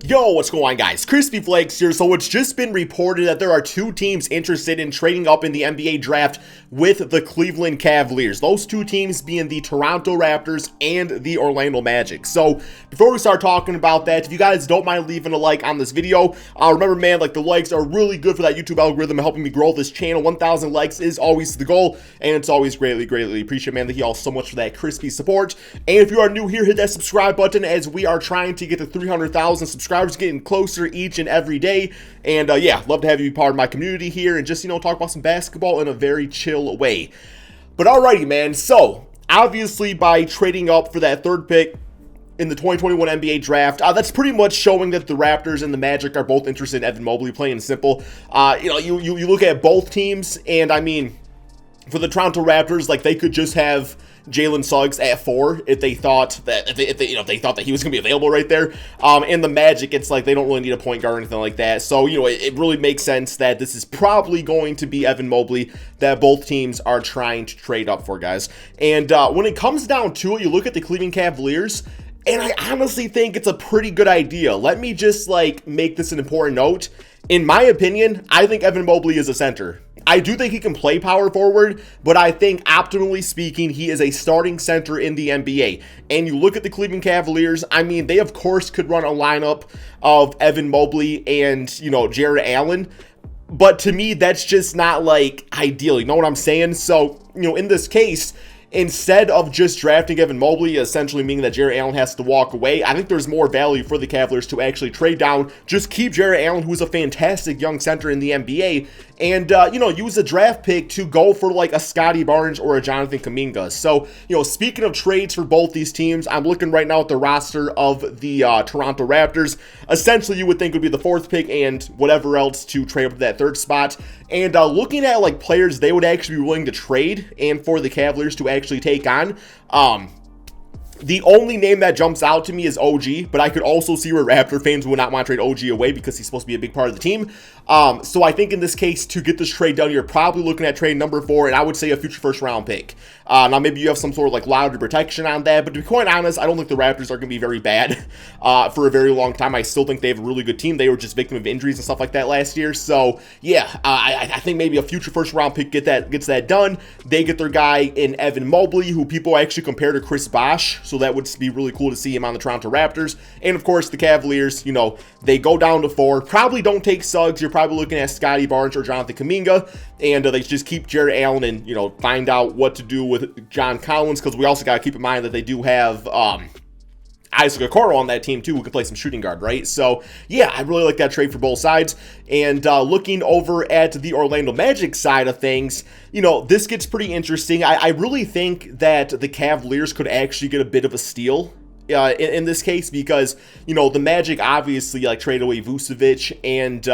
Yo, what's going on, guys? Crispy Flakes here. So it's just been reported that there are two teams interested in trading up in the NBA draft with the Cleveland Cavaliers. Those two teams being the Toronto Raptors and the Orlando Magic. So before we start talking about that, if you guys don't mind leaving a like on this video, remember, man, like the likes are really good for that YouTube algorithm and helping me grow this channel. 1,000 likes is always the goal, and it's always greatly appreciated, man. Thank you all so much for that crispy support. And if you are new here, hit that subscribe button as we are trying to get to 300,000 subscribers, getting closer each and every day. And yeah, love to have you be part of my community here and just, talk about some basketball in a very chill way. But alrighty, man. So obviously by trading up for that third pick in the 2021 NBA draft, that's pretty much showing that the Raptors and the Magic are both interested in Evan Mobley, plain and simple. You look at both teams, and I mean, for the Toronto Raptors, like, they could just have Jalen Suggs at 4 if they thought that if they thought that he was gonna be available right there. And the Magic, it's like they don't really need a point guard or anything like that. So it really makes sense that this is probably going to be Evan Mobley that both teams are trying to trade up for, guys. And when it comes down to it, you look at the Cleveland Cavaliers, and I honestly think it's a pretty good idea. Let me just make this an important note. In my opinion, I think Evan Mobley is a center. I do think he can play power forward, but I think optimally speaking, he is a starting center in the NBA. And you look at the Cleveland Cavaliers, I mean, they of course could run a lineup of Evan Mobley and, Jared Allen. But to me, that's just not ideal. You know what I'm saying? So, in this case, instead of just drafting Evan Mobley, essentially meaning that Jared Allen has to walk away, I think there's more value for the Cavaliers to actually trade down, just keep Jared Allen, who's a fantastic young center in the NBA, and, use a draft pick to go for a Scottie Barnes or a Jonathan Kuminga. So, speaking of trades for both these teams, I'm looking right now at the roster of the Toronto Raptors. Essentially, you would think would be the fourth pick and whatever else to trade up to that third spot. And looking at players they would actually be willing to trade and for the Cavaliers to actually take on, the only name that jumps out to me is OG, but I could also see where Raptor fans would not want to trade OG away because he's supposed to be a big part of the team. So I think in this case, to get this trade done, you're probably looking at trade number 4, and I would say a future first-round pick. Now, maybe you have some sort of lottery protection on that, but to be quite honest, I don't think the Raptors are going to be very bad for a very long time. I still think they have a really good team. They were just victim of injuries and stuff like that last year. So, yeah, I think maybe a future first-round pick gets that done. They get their guy in Evan Mobley, who people actually compare to Chris Bosh. So that would be really cool to see him on the Toronto Raptors. And of course, the Cavaliers, they go down to 4. Probably don't take Suggs. You're probably looking at Scottie Barnes or Jonathan Kuminga. And they just keep Jared Allen and, find out what to do with John Collins, because we also got to keep in mind that they do have Isaac Okoro on that team too, who can play some shooting guard, right? So yeah, I really like that trade for both sides. And looking over at the Orlando Magic side of things, this gets pretty interesting. I really think that the Cavaliers could actually get a bit of a steal in this case, because the Magic obviously traded away Vucevic and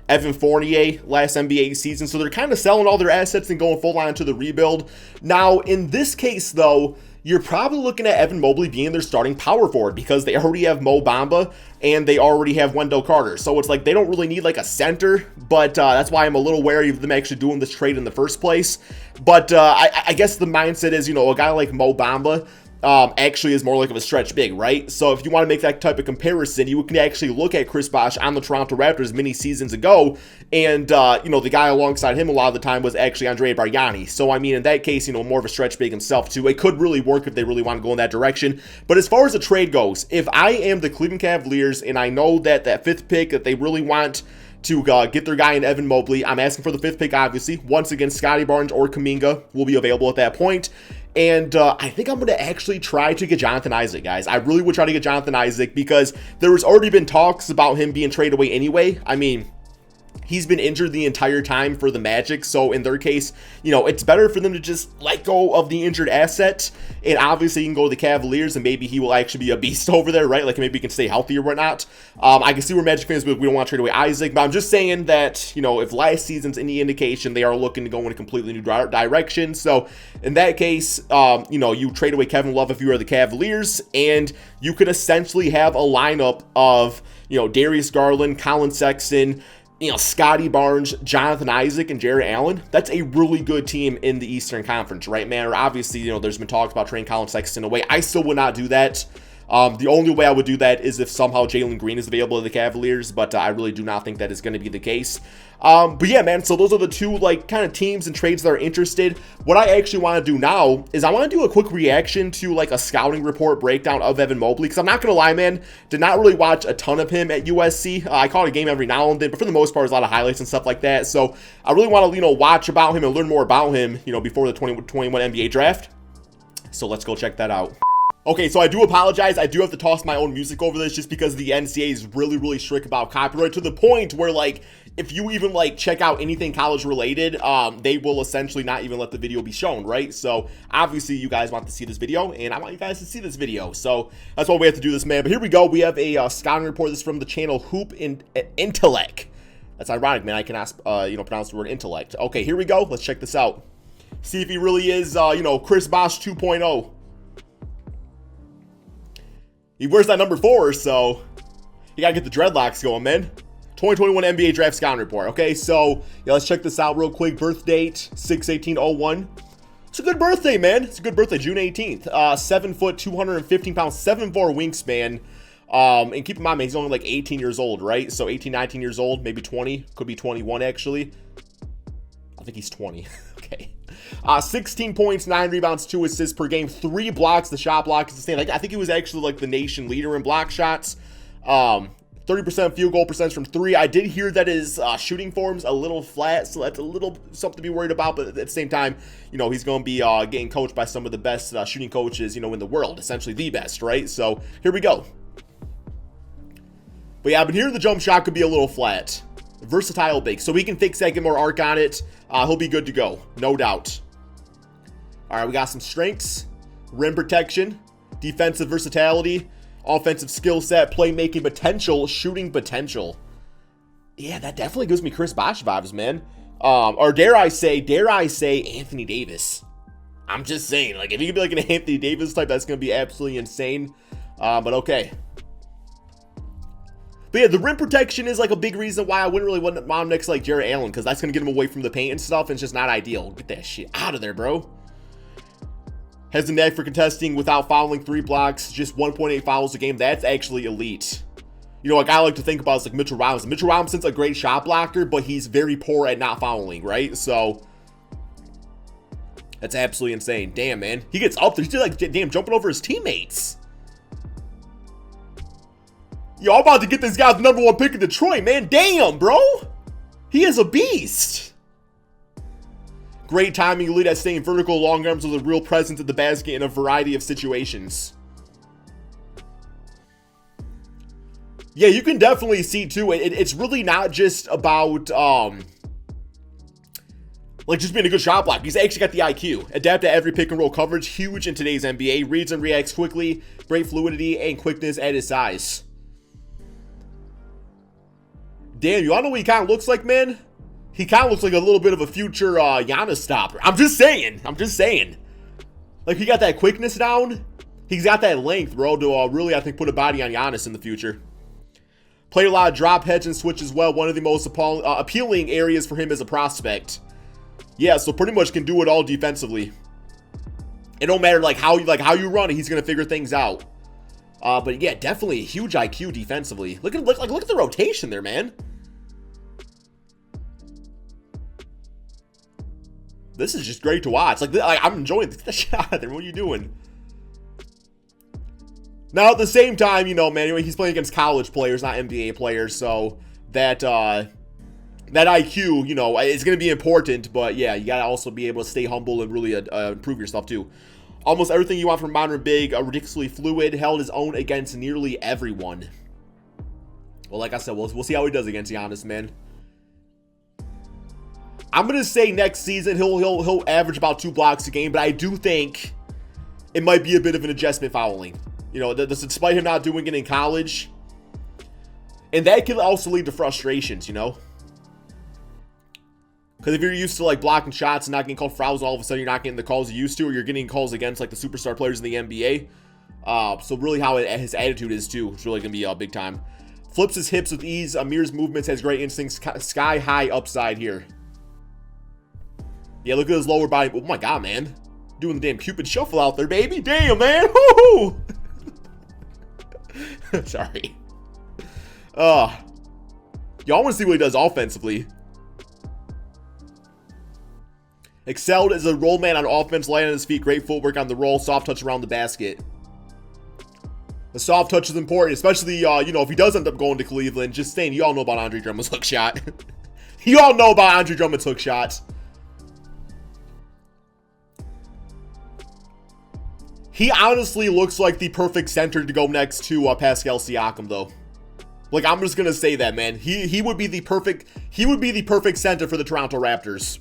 Evan Fournier last NBA season, so they're kind of selling all their assets and going full on to the rebuild. Now in this case though, you're probably looking at Evan Mobley being their starting power forward because they already have Mo Bamba and they already have Wendell Carter. So it's they don't really need a center, but that's why I'm a little wary of them actually doing this trade in the first place. But I guess the mindset is, a guy like Mo Bamba actually is more of a stretch big, right? So if you want to make that type of comparison, you can actually look at Chris Bosh on the Toronto Raptors many seasons ago, and the guy alongside him a lot of the time was actually Andre Bargnani. So I mean, in that case, more of a stretch big himself too. It could really work if they really want to go in that direction. But as far as the trade goes, if I am the Cleveland Cavaliers and I know that that 5th pick that they really want to get their guy in Evan Mobley, I'm asking for the 5th pick, obviously. Once again, Scottie Barnes or Kuminga will be available at that point. And I think I'm going to actually try to get Jonathan Isaac, guys. I really would try to get Jonathan Isaac because there has already been talks about him being traded away anyway. I mean, he's been injured the entire time for the Magic, so in their case, it's better for them to just let go of the injured asset, and obviously you can go to the Cavaliers, and maybe he will actually be a beast over there, right? Maybe he can stay healthy or whatnot. I can see where Magic fans, we don't want to trade away Isaac, but I'm just saying that, if last season's any indication, they are looking to go in a completely new direction. So in that case, you trade away Kevin Love if you are the Cavaliers, and you can essentially have a lineup of, Darius Garland, Colin Sexton, Scottie Barnes, Jonathan Isaac, and Jared Allen. That's a really good team in the Eastern Conference, right, man? Or obviously, there's been talks about trading Colin Sexton away. I still would not do that. The only way I would do that is if somehow Jalen Green is available to the Cavaliers, but I really do not think that is going to be the case. But yeah, man, so those are the two, like, kind of teams and trades that are interested. What I actually want to do now is I want to do a quick reaction to, like, a scouting report breakdown of Evan Mobley, because I'm not going to lie, man, did not really watch a ton of him at USC. I caught a game every now and then, but for the most part, there's a lot of highlights and stuff like that. So I really want to, you know, watch about him and learn more about him, you know, before the 2021 NBA draft. So let's go check that out. Okay, so I do apologize. I do have to toss my own music over this just because the NCAA is really, really strict about copyright, to the point where, like, if you even, like, check out anything college related, they will essentially not even let the video be shown, right? So obviously you guys want to see this video, and I want you guys to see this video. So that's why we have to do this, man. But here we go. We have a scouting report. This is from the channel Hoop Intellect. That's ironic, man. I cannot, you know, pronounce the word intellect. Okay, here we go. Let's check this out. See if he really is, you know, Chris Bosh 2.0. He wears that number 4, so you gotta get the dreadlocks going, man. 2021 NBA Draft Scouting Report. Okay, so yeah, let's check this out real quick. Birth date 6/18/01. It's a good birthday, man. It's a good birthday, June 18th. 7 foot, 215 pounds, 7'4" wingspan. And keep in mind, man, he's only like 18 years old, right? So 18, 19 years old, maybe 20, could be 21 actually. I think he's 20. Okay. 16 points, 9 rebounds, 2 assists per game, 3 blocks. The shot block is the same. I think he was actually like the nation leader in block shots. 30% field goal percentage from 3. I did hear that his shooting form's a little flat, so that's a little something to be worried about. But at the same time, you know, he's going to be getting coached by some of the best shooting coaches, you know, in the world, essentially the best, right? So here we go. But yeah, I've been hearing the jump shot could be a little flat. Versatile big, so we can fix that, get more arc on it. He'll be good to go, no doubt. All right, we got some strengths, rim protection, defensive versatility, offensive skill set, playmaking potential, shooting potential. Yeah, that definitely gives me Chris Bosh vibes, man. Or dare I say Anthony Davis. I'm just saying, like, if you could be like an Anthony Davis type, that's going to be absolutely insane. But okay. But yeah, the rim protection is like a big reason why I wouldn't really want him next to like Jarrett Allen, because that's going to get him away from the paint and stuff, and it's just not ideal. Get that shit out of there, bro. Has the knack for contesting without fouling, 3 blocks, just 1.8 fouls a game. That's actually elite. You know, a guy I like to think about is like Mitchell Robinson. Mitchell Robinson's a great shot blocker, but he's very poor at not fouling, right? So that's absolutely insane. Damn, man. He gets up there. He's like, damn, jumping over his teammates. Yo, I'm about to get this guy the #1 pick in Detroit, man. Damn, bro. He is a beast. Great timing, elite at staying vertical, long arms with a real presence at the basket in a variety of situations. Yeah, you can definitely see, too, it's really not just about, like, just being a good shot block. He's actually got the IQ. Adapt to every pick and roll coverage. Huge in today's NBA. Reads and reacts quickly. Great fluidity and quickness at his size. Damn, you all know what he kind of looks like, man? He kind of looks like a little bit of a future Giannis stopper. I'm just saying. Like, he got that quickness down. He's got that length, bro, to really, I think, put a body on Giannis in the future. Played a lot of drop, hedge, and switch as well. One of the most appealing areas for him as a prospect. Yeah, so pretty much can do it all defensively. It don't matter like how you run it, he's gonna figure things out. But yeah, definitely a huge IQ defensively. Look at the rotation there, man. This is just great to watch. Like I'm enjoying this. Get the shot out of there. What are you doing? Now at the same time, you know, man, anyway, he's playing against college players, not NBA players, so that IQ, you know, is going to be important. But yeah, you got to also be able to stay humble and really improve yourself too. Almost everything you want from modern big, ridiculously fluid, held his own against nearly everyone. Well, like I said, we'll see how he does against Giannis, man. I'm gonna say next season he'll average about 2 blocks a game, but I do think it might be a bit of an adjustment fouling. You know, despite him not doing it in college, and that can also lead to frustrations. You know, because if you're used to like blocking shots and not getting called fouls, all of a sudden you're not getting the calls you used to, or you're getting calls against like the superstar players in the NBA. So really, how his attitude is too, it's really gonna be big time. Flips his hips with ease. Amir's movements, has great instincts. Sky high upside here. Yeah, look at his lower body. Oh my god, man. Doing the damn Cupid shuffle out there, baby. Damn, man. Woo-hoo! Sorry. Y'all want to see what he does offensively. Excelled as a roll man on offense, light on his feet, great footwork on the roll, soft touch around the basket. The soft touch is important, especially, you know, if he does end up going to Cleveland. Just saying, you all know about Andre Drummond's hook shot. You all know about Andre Drummond's hook shots. He honestly looks like the perfect center to go next to Pascal Siakam, though. Like, I'm just gonna say that, man. He would be the perfect center for the Toronto Raptors.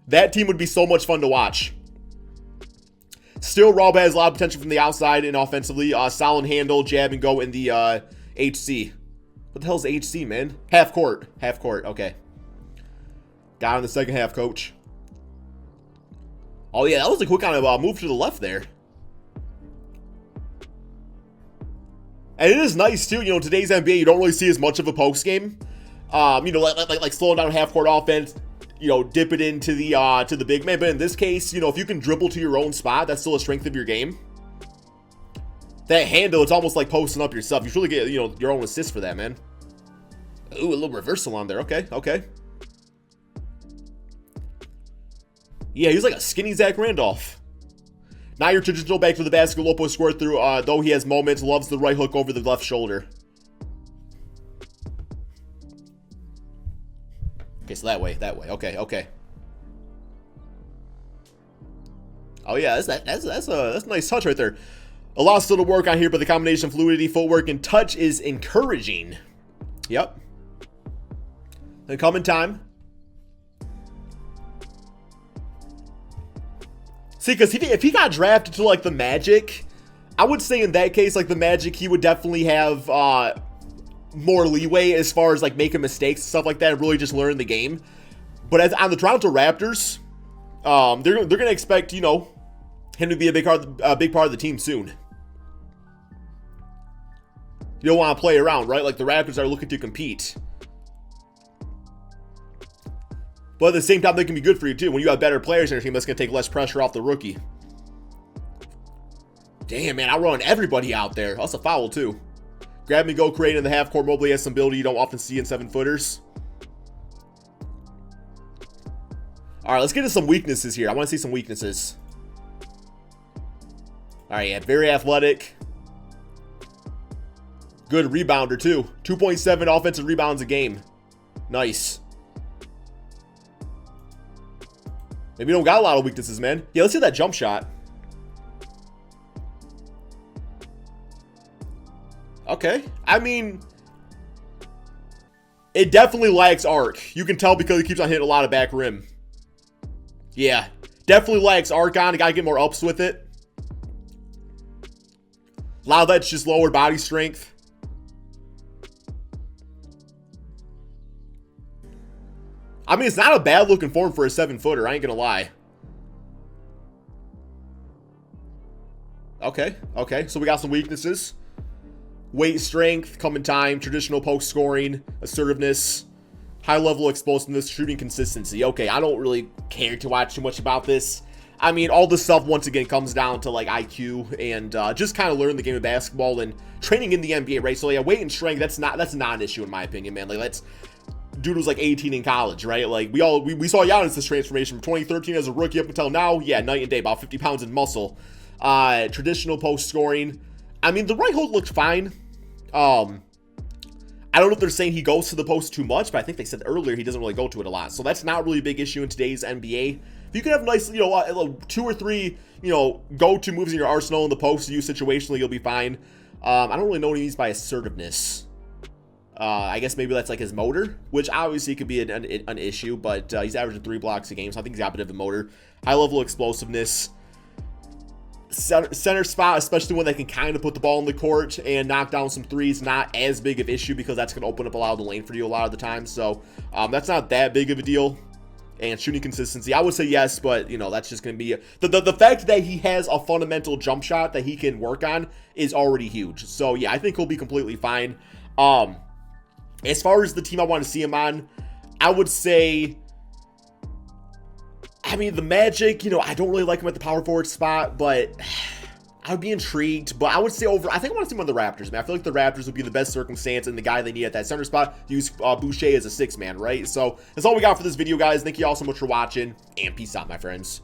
That team would be so much fun to watch. Still, Rob has a lot of potential from the outside and offensively. Solid handle, jab, and go in the HC. What the hell's HC, man? Half court. Half court. Okay. Got in the second half, coach. Oh, yeah, that was a quick kind of move to the left there. And it is nice, too. You know, in today's NBA, you don't really see as much of a post game. You know, like slowing down half court offense. You know, dip it into the to the big man. But in this case, you know, if you can dribble to your own spot, that's still a strength of your game. That handle, it's almost like posting up yourself. You should really get, you know, your own assist for that, man. Ooh, a little reversal on there. Okay, okay. Yeah, he's like a skinny Zach Randolph. Not your traditional back to the basket, low post score through, though he has moments, loves the right hook over the left shoulder. Okay, so that way. Okay, okay. Oh yeah, that's a nice touch right there. A lot still to work on here, but the combination of fluidity, footwork, and touch is encouraging. Yep. Then come in time. See, because if he got drafted to like the Magic, I would say in that case, like the Magic, he would definitely have more leeway as far as like making mistakes and stuff like that, and really just learn the game. But as on the Toronto Raptors, they're gonna expect, you know, him to be a big part of the team soon. You don't want to play around, right? Like the Raptors are looking to compete. But at the same time, they can be good for you too. When you have better players in your team, that's going to take less pressure off the rookie. Damn, man, outrunning everybody out there. That's a foul too. Grab and go, create in the half court. Mobley has some ability you don't often see in 7-footers. All right, let's get to some weaknesses here. I want to see some weaknesses. All right, yeah, very athletic. Good rebounder too. 2.7 offensive rebounds a game. Nice. Maybe we don't got a lot of weaknesses, man. Yeah, let's hit that jump shot. Okay. I mean, it definitely lacks arc. You can tell because he keeps on hitting a lot of back rim. Yeah. Definitely lacks arc on. You gotta get more ups with it. A lot of that's just lower body strength. I mean, it's not a bad looking form for a 7-footer. I ain't gonna lie. Okay, okay. So we got some weaknesses. Weight, strength, come in time, traditional post scoring, assertiveness, high level explosiveness, shooting consistency. Okay, I don't really care to watch too much about this. I mean, all this stuff, once again, comes down to, like, IQ and just kind of learn the game of basketball and training in the NBA, right? So, yeah, weight and strength, that's not an issue in my opinion, man. Like, that's... Dude was like 18 in college, right? Like we saw Giannis' transformation from 2013 as a rookie up until now. Yeah, night and day, about 50 pounds in muscle. Traditional post scoring. I mean, the right hook looked fine. I don't know if they're saying he goes to the post too much, but I think they said earlier he doesn't really go to it a lot. So that's not really a big issue in today's NBA. If you can have nice, you know, 2 or 3, you know, go-to moves in your arsenal in the post to use situationally, you'll be fine. I don't really know what he means by assertiveness. I guess maybe that's like his motor, which obviously could be an issue, but he's averaging 3 blocks a game, so I think he's got a bit of a motor. High level explosiveness. Center spot, especially when they can kind of put the ball in the court and knock down some threes, not as big of an issue because that's going to open up a lot of the lane for you a lot of the time. So that's not that big of a deal. And shooting consistency, I would say yes, but you know, that's just going to be the fact that he has a fundamental jump shot that he can work on is already huge. So yeah, I think he'll be completely fine. As far as the team I want to see him on, I would say, I mean, the Magic, you know, I don't really like him at the power forward spot, but I would be intrigued, but I would say over, I think I want to see one of the Raptors, man. I feel like the Raptors would be the best circumstance and the guy they need at that center spot. Use Boucher as a 6-man, right? So that's all we got for this video, guys. Thank you all so much for watching, and peace out, my friends.